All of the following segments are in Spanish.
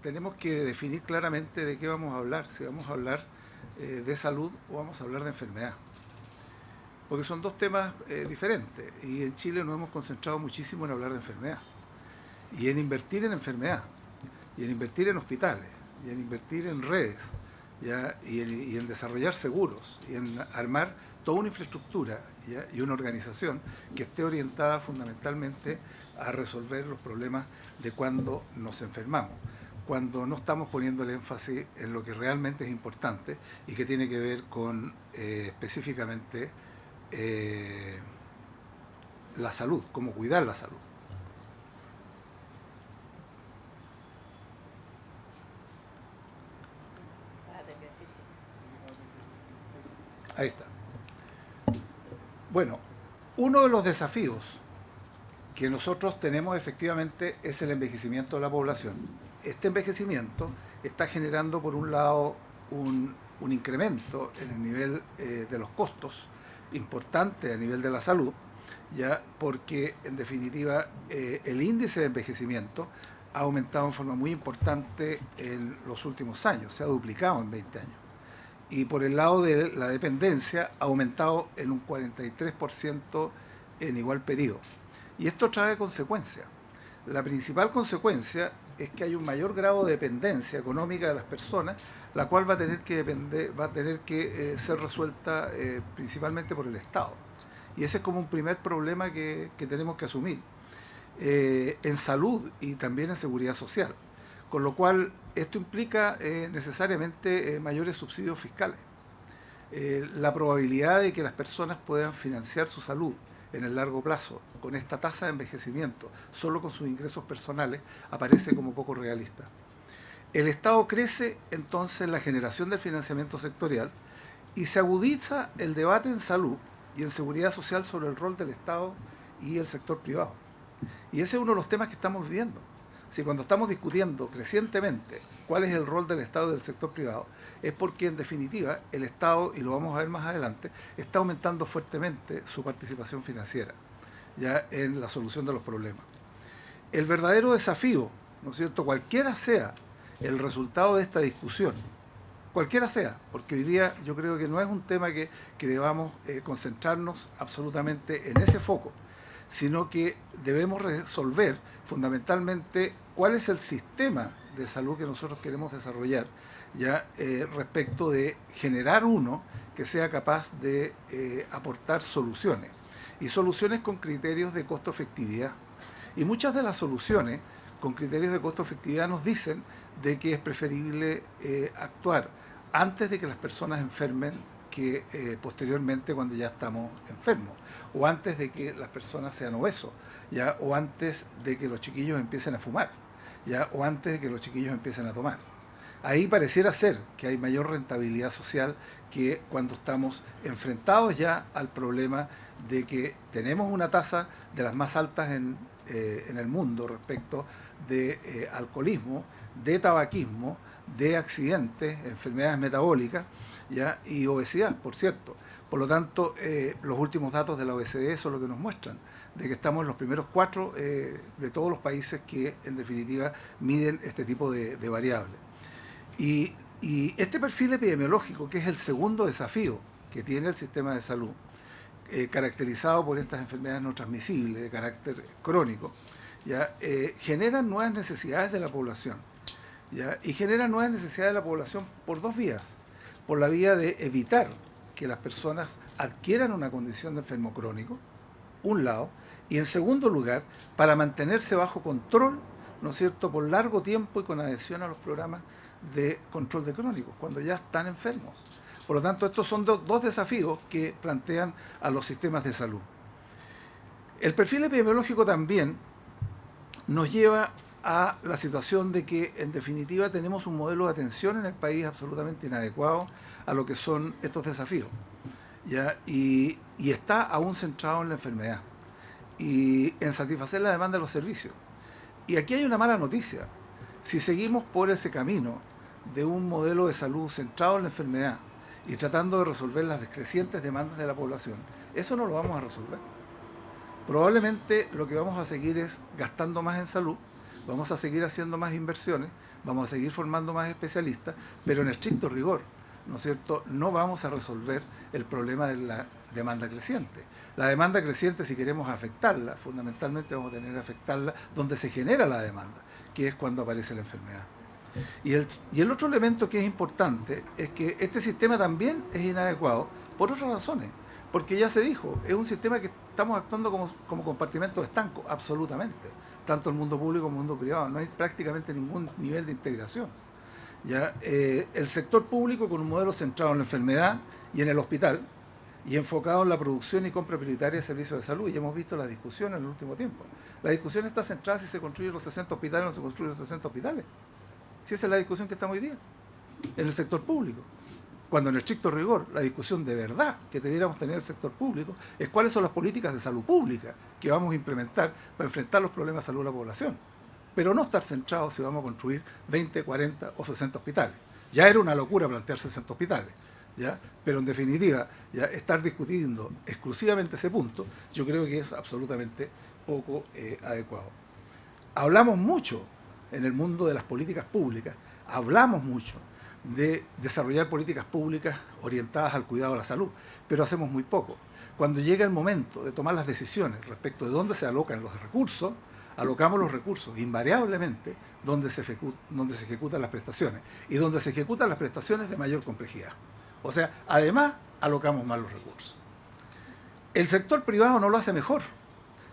tenemos que definir claramente de qué vamos a hablar, si vamos a hablar de salud o vamos a hablar de enfermedad, porque son dos temas diferentes y en Chile nos hemos concentrado muchísimo en hablar de enfermedad y en invertir en enfermedad y en invertir en hospitales y en invertir en redes, ¿ya? Y en desarrollar seguros y en armar toda una infraestructura, ¿ya? Y una organización que esté orientada fundamentalmente a resolver los problemas de cuando nos enfermamos, cuando no estamos poniendo el énfasis en lo que realmente es importante y que tiene que ver con específicamente eh, la salud, cómo cuidar la salud. Ahí está. Bueno, uno de los desafíos que nosotros tenemos efectivamente es el envejecimiento de la población. Este envejecimiento está generando, por un lado, un incremento en el nivel de los costos importante a nivel de la salud, ya porque en definitiva el índice de envejecimiento ha aumentado en forma muy importante en los últimos años, se ha duplicado en 20 años. Y por el lado de la dependencia ha aumentado en un 43% en igual periodo. Y esto trae consecuencias. La principal consecuencia es que hay un mayor grado de dependencia económica de las personas, la cual va a tener que, va a tener que ser resuelta principalmente por el Estado. Y ese es como un primer problema que tenemos que asumir en salud y también en seguridad social. Con lo cual, esto implica necesariamente mayores subsidios fiscales. La probabilidad de que las personas puedan financiar su salud en el largo plazo con esta tasa de envejecimiento, solo con sus ingresos personales, aparece como poco realista. El Estado crece entonces la generación del financiamiento sectorial y se agudiza el debate en salud y en seguridad social sobre el rol del Estado y el sector privado. Y ese es uno de los temas que estamos viviendo. Si cuando estamos discutiendo crecientemente cuál es el rol del Estado y del sector privado, es porque en definitiva el Estado, y lo vamos a ver más adelante, está aumentando fuertemente su participación financiera ya en la solución de los problemas. El verdadero desafío, ¿no es cierto?, cualquiera sea el resultado de esta discusión, cualquiera sea, porque hoy día yo creo que no es un tema que debamos concentrarnos absolutamente en ese foco, sino que debemos resolver fundamentalmente cuál es el sistema de salud que nosotros queremos desarrollar, ya respecto de generar uno que sea capaz de aportar soluciones, y soluciones con criterios de costo-efectividad. Y muchas de las soluciones con criterios de costo-efectividad nos dicen de que es preferible actuar antes de que las personas enfermen que posteriormente cuando ya estamos enfermos, o antes de que las personas sean obesos, ya, o antes de que los chiquillos empiecen a fumar, ya, o antes de que los chiquillos empiecen a tomar. Ahí pareciera ser que hay mayor rentabilidad social que cuando estamos enfrentados ya al problema de que tenemos una tasa de las más altas en el mundo respecto de alcoholismo, de tabaquismo, de accidentes, enfermedades metabólicas, ¿ya? Y obesidad, por cierto. Por lo tanto, los últimos datos de la OECD son lo que nos muestran, de que estamos en los primeros 4 de todos los países que en definitiva miden este tipo de variables. Y este perfil epidemiológico, que es el segundo desafío que tiene el sistema de salud, caracterizado por estas enfermedades no transmisibles de carácter crónico, ¿ya? Generan nuevas necesidades de la población, ¿ya? Y generan nuevas necesidades de la población por dos vías. Por la vía de evitar que las personas adquieran una condición de enfermo crónico, un lado, y en segundo lugar, para mantenerse bajo control, ¿no es cierto?, por largo tiempo y con adhesión a los programas de control de crónicos, cuando ya están enfermos. Por lo tanto, estos son dos desafíos que plantean a los sistemas de salud. El perfil epidemiológico también nos lleva a la situación de que, en definitiva, tenemos un modelo de atención en el país absolutamente inadecuado a lo que son estos desafíos, ¿ya? Y está aún centrado en la enfermedad y en satisfacer la demanda de los servicios. Y aquí hay una mala noticia. Si seguimos por ese camino de un modelo de salud centrado en la enfermedad y tratando de resolver las crecientes demandas de la población, eso no lo vamos a resolver. Probablemente lo que vamos a seguir es gastando más en salud, vamos a seguir haciendo más inversiones, vamos a seguir formando más especialistas, pero en estricto rigor, ¿no es cierto?, no vamos a resolver el problema de la demanda creciente. La demanda creciente, si queremos afectarla, fundamentalmente vamos a tener que afectarla donde se genera la demanda, que es cuando aparece la enfermedad. Y el otro elemento que es importante es que este sistema también es inadecuado por otras razones, porque ya se dijo, es un sistema que estamos actuando como compartimentos estancos, absolutamente, tanto el mundo público como el mundo privado, no hay prácticamente ningún nivel de integración. ¿Ya? El sector público con un modelo centrado en la enfermedad y en el hospital, y enfocado en la producción y compra prioritaria de servicios de salud, y hemos visto la discusión en el último tiempo. La discusión está centrada si se construyen los 60 hospitales o no se construyen los 60 hospitales. Si esa es la discusión que estamos hoy día, en el sector público. Cuando en estricto rigor, la discusión de verdad que debiéramos tener en el sector público es cuáles son las políticas de salud pública que vamos a implementar para enfrentar los problemas de salud de la población. Pero no estar centrados si vamos a construir 20, 40 o 60 hospitales. Ya era una locura plantear 60 hospitales, ¿ya? Pero en definitiva, ya estar discutiendo exclusivamente ese punto, yo creo que es absolutamente poco adecuado. Hablamos mucho en el mundo de las políticas públicas, hablamos mucho de desarrollar políticas públicas orientadas al cuidado de la salud, pero hacemos muy poco. Cuando llega el momento de tomar las decisiones respecto de dónde se alocan los recursos, alocamos los recursos invariablemente donde se ejecutan las prestaciones, y donde se ejecutan las prestaciones de mayor complejidad. O sea, además alocamos más los recursos. El sector privado no lo hace mejor.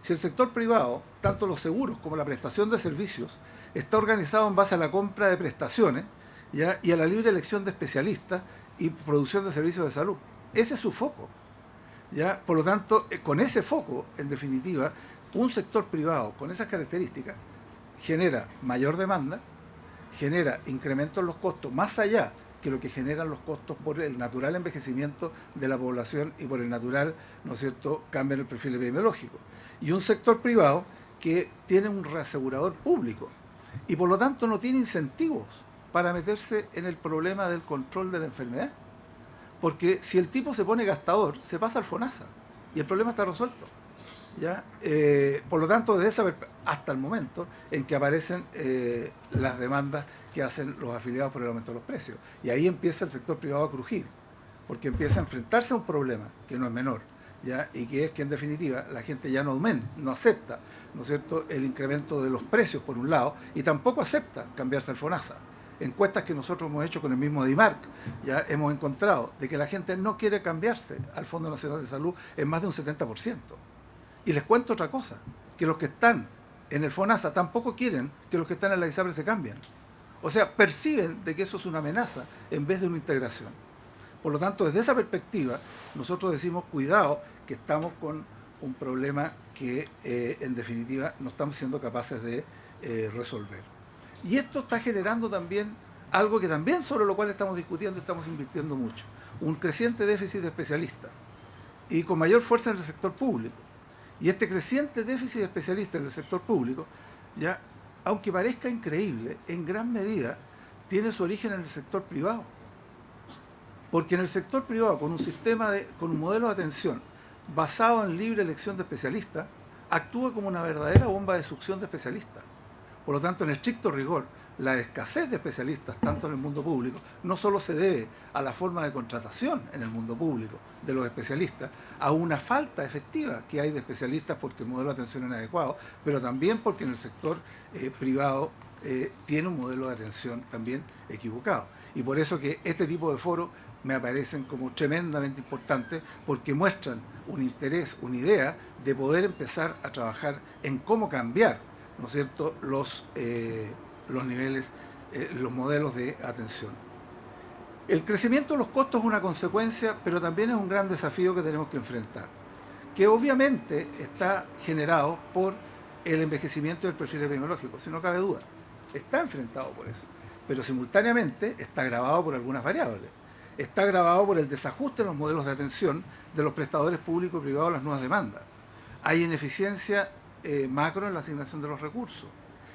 Si el sector privado, tanto los seguros como la prestación de servicios, está organizado en base a la compra de prestaciones, ¿ya?, y a la libre elección de especialistas y producción de servicios de salud. Ese es su foco, ¿ya? Por lo tanto, con ese foco, en definitiva, un sector privado con esas características genera mayor demanda, genera incremento en los costos más allá que lo que generan los costos por el natural envejecimiento de la población y por el natural, ¿no es cierto?, cambio en el perfil epidemiológico. Y un sector privado que tiene un reasegurador público y por lo tanto no tiene incentivos para meterse en el problema del control de la enfermedad. Porque si el tipo se pone gastador, se pasa al FONASA y el problema está resuelto, ¿ya? Por lo tanto, desde hasta el momento en que aparecen las demandas que hacen los afiliados por el aumento de los precios. Y ahí empieza el sector privado a crujir, porque empieza a enfrentarse a un problema que no es menor, ¿ya? Y que es que en definitiva la gente ya no acepta, ¿no es cierto?, el incremento de los precios por un lado, y tampoco acepta cambiarse al FONASA. Encuestas que nosotros hemos hecho con el mismo DIMARC, ya hemos encontrado de que la gente no quiere cambiarse al Fondo Nacional de Salud en más de un 70%. Y les cuento otra cosa, que los que están en el FONASA tampoco quieren que los que están en la ISAPRE se cambien. O sea, perciben de que eso es una amenaza en vez de una integración. Por lo tanto, desde esa perspectiva, nosotros decimos, cuidado, que estamos con un problema que en definitiva no estamos siendo capaces de resolver. Y esto está generando también algo que también sobre lo cual estamos discutiendo y estamos invirtiendo mucho, un creciente déficit de especialistas y con mayor fuerza en el sector público. Y este creciente déficit de especialistas en el sector público, ya, aunque parezca increíble, en gran medida tiene su origen en el sector privado. Porque en el sector privado, con un modelo de atención basado en libre elección de especialistas, actúa como una verdadera bomba de succión de especialistas. Por lo tanto, en estricto rigor, la escasez de especialistas, tanto en el mundo público, no solo se debe a la forma de contratación en el mundo público de los especialistas, a una falta efectiva que hay de especialistas porque el modelo de atención es inadecuado, pero también porque en el sector privado tiene un modelo de atención también equivocado. Y por eso que este tipo de foros me aparecen como tremendamente importantes, porque muestran un interés, una idea de poder empezar a trabajar en cómo cambiar, ¿no es cierto?, los niveles, los modelos de atención. El crecimiento de los costos es una consecuencia, pero también es un gran desafío que tenemos que enfrentar, que obviamente está generado por el envejecimiento del perfil epidemiológico, si no cabe duda, está enfrentado por eso, pero simultáneamente está agravado por algunas variables. Está agravado por el desajuste en los modelos de atención de los prestadores públicos y privados a las nuevas demandas. Hay ineficiencia macro en la asignación de los recursos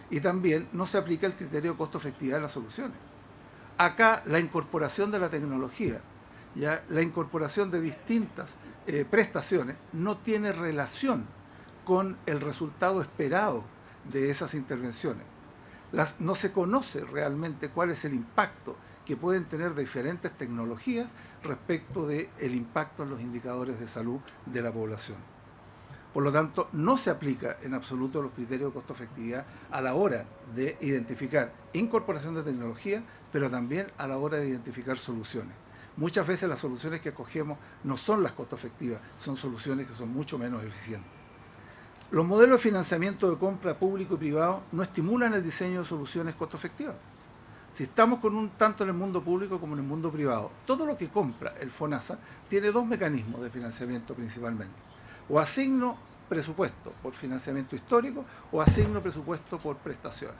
y también no se aplica el criterio de costo-efectividad de las soluciones. Acá la incorporación de la tecnología, ya la incorporación de distintas prestaciones no tiene relación con el resultado esperado de esas intervenciones. No se conoce realmente cuál es el impacto que pueden tener diferentes tecnologías respecto del impacto en los indicadores de salud de la población. Por lo tanto, no se aplica en absoluto los criterios de costo-efectividad a la hora de identificar incorporación de tecnología, pero también a la hora de identificar soluciones. Muchas veces las soluciones que escogemos no son las costo-efectivas, son soluciones que son mucho menos eficientes. Los modelos de financiamiento de compra público y privado no estimulan el diseño de soluciones costo-efectivas. Si estamos con tanto en el mundo público como en el mundo privado, todo lo que compra el FONASA tiene dos mecanismos de financiamiento principalmente. O asigno presupuesto por financiamiento histórico o asigno presupuesto por prestaciones.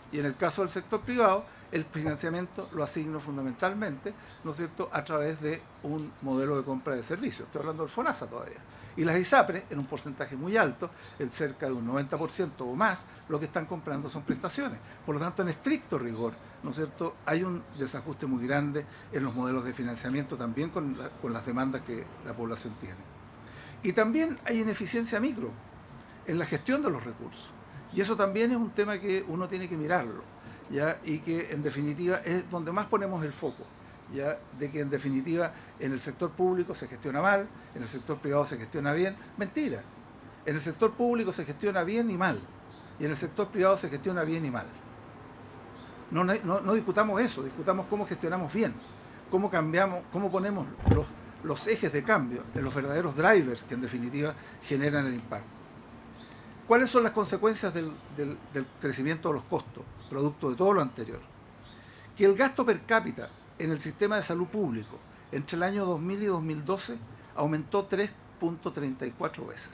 Y en el caso del sector privado, el financiamiento lo asigno fundamentalmente, ¿no es cierto?, a través de un modelo de compra de servicios. Estoy hablando del FONASA todavía. Y las ISAPRES, en un porcentaje muy alto, en cerca de un 90% o más, lo que están comprando son prestaciones. Por lo tanto, en estricto rigor, ¿no es cierto?, hay un desajuste muy grande en los modelos de financiamiento, también con las demandas que la población tiene. Y también hay ineficiencia micro en la gestión de los recursos. Y eso también es un tema que uno tiene que mirarlo, ¿ya? Y que en definitiva es donde más ponemos el foco, ¿ya? De que en definitiva en el sector público se gestiona mal, en el sector privado se gestiona bien. Mentira. En el sector público se gestiona bien y mal, y en el sector privado se gestiona bien y mal. No discutamos eso, discutamos cómo gestionamos bien, cómo cambiamos, cómo ponemos los ejes de cambio en los verdaderos drivers que en definitiva generan el impacto. ¿Cuáles son las consecuencias del crecimiento de los costos, producto de todo lo anterior? Que el gasto per cápita en el sistema de salud público entre el año 2000 y 2012 aumentó 3.34 veces.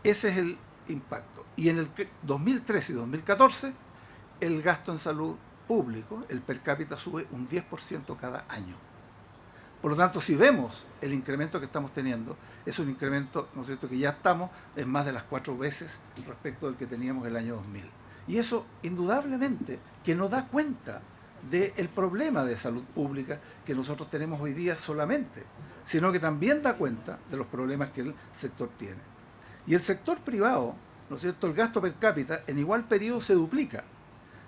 Ese es el impacto. Y en el 2013 y 2014, el gasto en salud público, el per cápita, sube un 10% cada año. Por lo tanto, si vemos el incremento que estamos teniendo, es un incremento, ¿no es cierto?, que ya estamos en más de las 4 veces respecto del que teníamos el año 2000. Y eso, indudablemente, que no da cuenta del problema de salud pública que nosotros tenemos hoy día solamente, sino que también da cuenta de los problemas que el sector tiene. Y el sector privado, ¿no es cierto?, el gasto per cápita en igual periodo se duplica,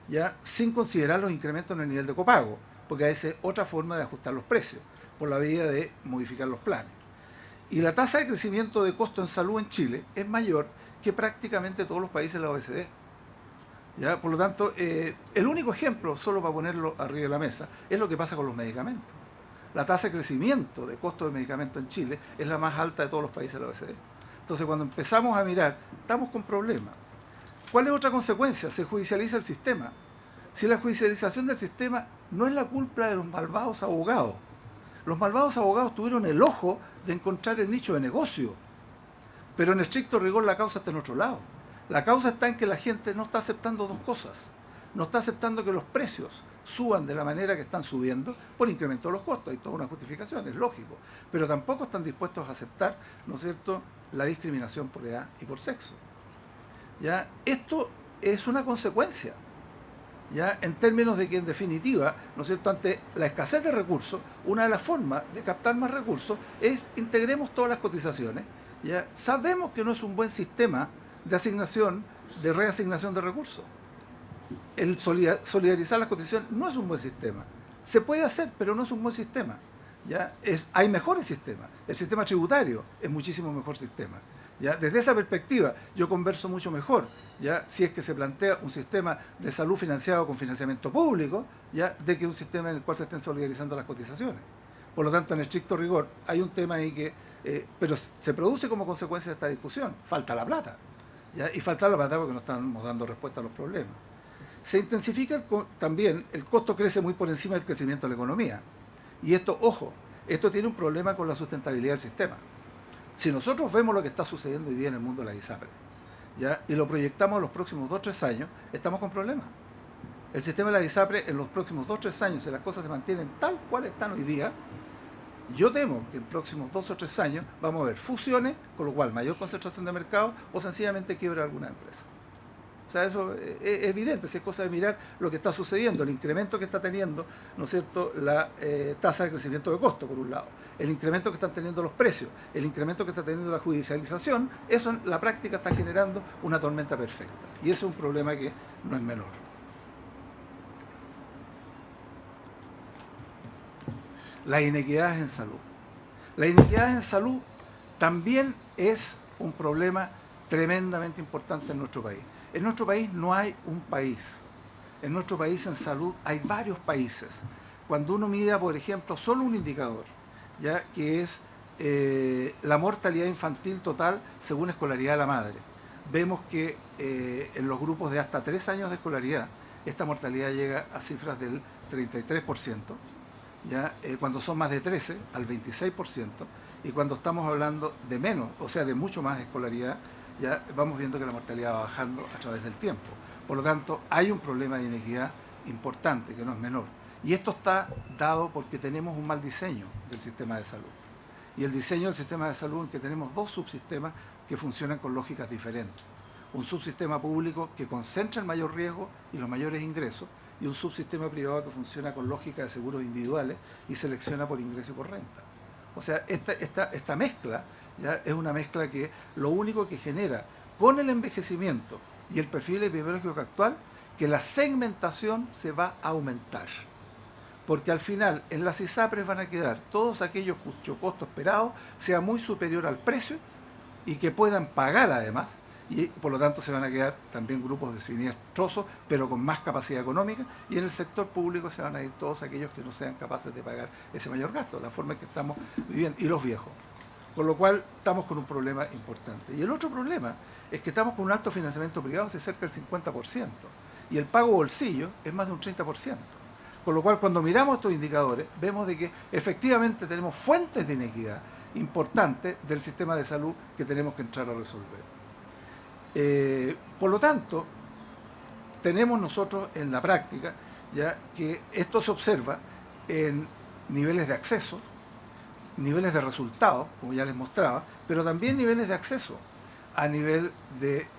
ya sin considerar los incrementos en el nivel de copago, porque esa es otra forma de ajustar los precios, por la vía de modificar los planes. Y la tasa de crecimiento de costo en salud en Chile es mayor que prácticamente todos los países de la OECD. ¿Ya? Por lo tanto, el único ejemplo, solo para ponerlo arriba de la mesa, es lo que pasa con los medicamentos. La tasa de crecimiento de costo de medicamentos en Chile es la más alta de todos los países de la OECD. Entonces, cuando empezamos a mirar, estamos con problemas. ¿Cuál es otra consecuencia? Se judicializa el sistema. Si la judicialización del sistema no es la culpa de los malvados abogados, los malvados abogados tuvieron el ojo de encontrar el nicho de negocio, pero en estricto rigor la causa está en otro lado. La causa está en que la gente no está aceptando dos cosas. No está aceptando que los precios suban de la manera que están subiendo por incremento de los costos. Hay toda una justificación, es lógico. Pero tampoco están dispuestos a aceptar, ¿no es cierto?, la discriminación por edad y por sexo. ¿Ya? Esto es una consecuencia, ¿ya?, en términos de que en definitiva, ¿no es cierto?, ante la escasez de recursos, una de las formas de captar más recursos es integremos todas las cotizaciones. ¿Ya? Sabemos que no es un buen sistema de asignación, de reasignación de recursos. El solidarizar las cotizaciones no es un buen sistema. Se puede hacer, pero no es un buen sistema. ¿Ya? Hay mejores sistemas. El sistema tributario es muchísimo mejor sistema. ¿Ya? Desde esa perspectiva, yo converso mucho mejor, ¿ya?, si es que se plantea un sistema de salud financiado con financiamiento público, ¿ya?, de que un sistema en el cual se estén solidarizando las cotizaciones. Por lo tanto, en estricto rigor, hay un tema ahí que... pero se produce como consecuencia de esta discusión. Falta la plata. ¿Ya? Y falta la plata porque no estamos dando respuesta a los problemas. Se intensifica también, el costo crece muy por encima del crecimiento de la economía. Y esto, ojo, esto tiene un problema con la sustentabilidad del sistema. Si nosotros vemos lo que está sucediendo hoy día en el mundo de la ISAPRE, ¿ya?, y lo proyectamos a los próximos 2 o 3 años, estamos con problemas. El sistema de la ISAPRE en los próximos 2 o 3 años, si las cosas se mantienen tal cual están hoy día, yo temo que en los próximos 2 o 3 años vamos a ver fusiones, con lo cual mayor concentración de mercado o sencillamente quiebra alguna empresa. O sea, eso es evidente, si es cosa de mirar lo que está sucediendo, el incremento que está teniendo, ¿no es cierto?, la tasa de crecimiento de costo, por un lado, el incremento que están teniendo los precios, el incremento que está teniendo la judicialización, eso en la práctica está generando una tormenta perfecta. Y ese es un problema que no es menor. Las inequidades en salud. Las inequidades en salud también es un problema tremendamente importante en nuestro país. En nuestro país no hay un país. En nuestro país en salud hay varios países. Cuando uno mira, por ejemplo, solo un indicador, ya que es la mortalidad infantil total según escolaridad de la madre, vemos que en los grupos de hasta 3 años de escolaridad, esta mortalidad llega a cifras del 33%, ¿ya? Cuando son más de 13, al 26%, y cuando estamos hablando de menos, o sea, de mucho más escolaridad, ya vamos viendo que la mortalidad va bajando a través del tiempo. Por lo tanto, hay un problema de inequidad importante, que no es menor. Y esto está dado porque tenemos un mal diseño del sistema de salud. Y el diseño del sistema de salud en que tenemos 2 subsistemas que funcionan con lógicas diferentes. Un subsistema público que concentra el mayor riesgo y los mayores ingresos, y un subsistema privado que funciona con lógica de seguros individuales y selecciona por ingreso y por renta. O sea, esta mezcla ya es una mezcla que lo único que genera con el envejecimiento y el perfil epidemiológico actual, que la segmentación se va a aumentar. Porque al final en las ISAPRES van a quedar todos aquellos cuyo costo esperado sea muy superior al precio y que puedan pagar además, y por lo tanto se van a quedar también grupos de siniestriosos, pero con más capacidad económica, y en el sector público se van a ir todos aquellos que no sean capaces de pagar ese mayor gasto, la forma en que estamos viviendo, y los viejos. Con lo cual estamos con un problema importante. Y el otro problema es que estamos con un alto financiamiento privado de cerca del 50%, y el pago bolsillo es más de un 30%. Con lo cual, cuando miramos estos indicadores, vemos de que efectivamente tenemos fuentes de inequidad importantes del sistema de salud que tenemos que entrar a resolver. Por lo tanto, tenemos nosotros en la práctica ya que esto se observa en niveles de acceso, niveles de resultados, como ya les mostraba, pero también niveles de acceso a nivel de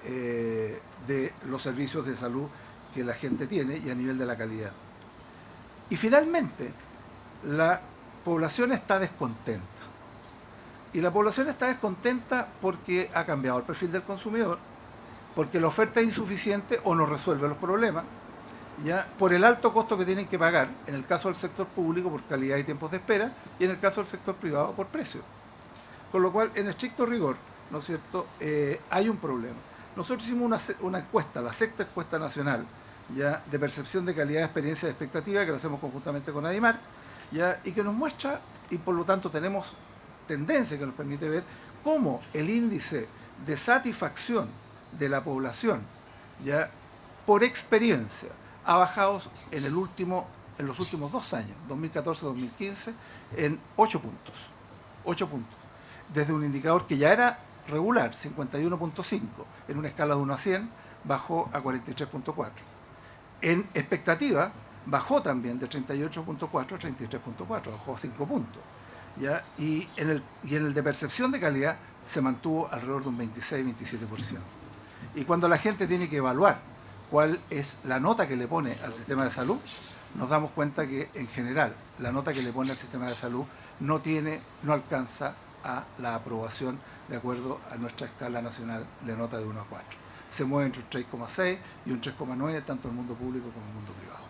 los servicios de salud que la gente tiene y a nivel de la calidad. Y finalmente, la población está descontenta. Y la población está descontenta porque ha cambiado el perfil del consumidor, porque la oferta es insuficiente o no resuelve los problemas, ya por el alto costo que tienen que pagar, en el caso del sector público por calidad y tiempos de espera, y en el caso del sector privado por precio. Con lo cual, en estricto rigor, ¿no es cierto?, hay un problema. Nosotros hicimos una encuesta, la 6ª encuesta nacional, ya de percepción de calidad, experiencia y expectativa, que la hacemos conjuntamente con ADIMAR, ya, y que nos muestra, y por lo tanto tenemos tendencia que nos permite ver cómo el índice de satisfacción de la población, ya por experiencia, ha bajado en los últimos 2 años, 2014-2015, en 8 puntos. 8 puntos. Desde un indicador que ya era regular, 51.5, en una escala de 1 a 100, bajó a 43.4. En expectativa, bajó también de 38.4 a 33.4, bajó 5 puntos. ¿Ya? Y en el de percepción de calidad se mantuvo alrededor de un 26-27%. Y cuando la gente tiene que evaluar cuál es la nota que le pone al sistema de salud, nos damos cuenta que en general la nota que le pone al sistema de salud no alcanza a la aprobación de acuerdo a nuestra escala nacional de nota de 1 a 4. Se mueve entre un 3,6 y un 3,9 tanto en el mundo público como en el mundo privado.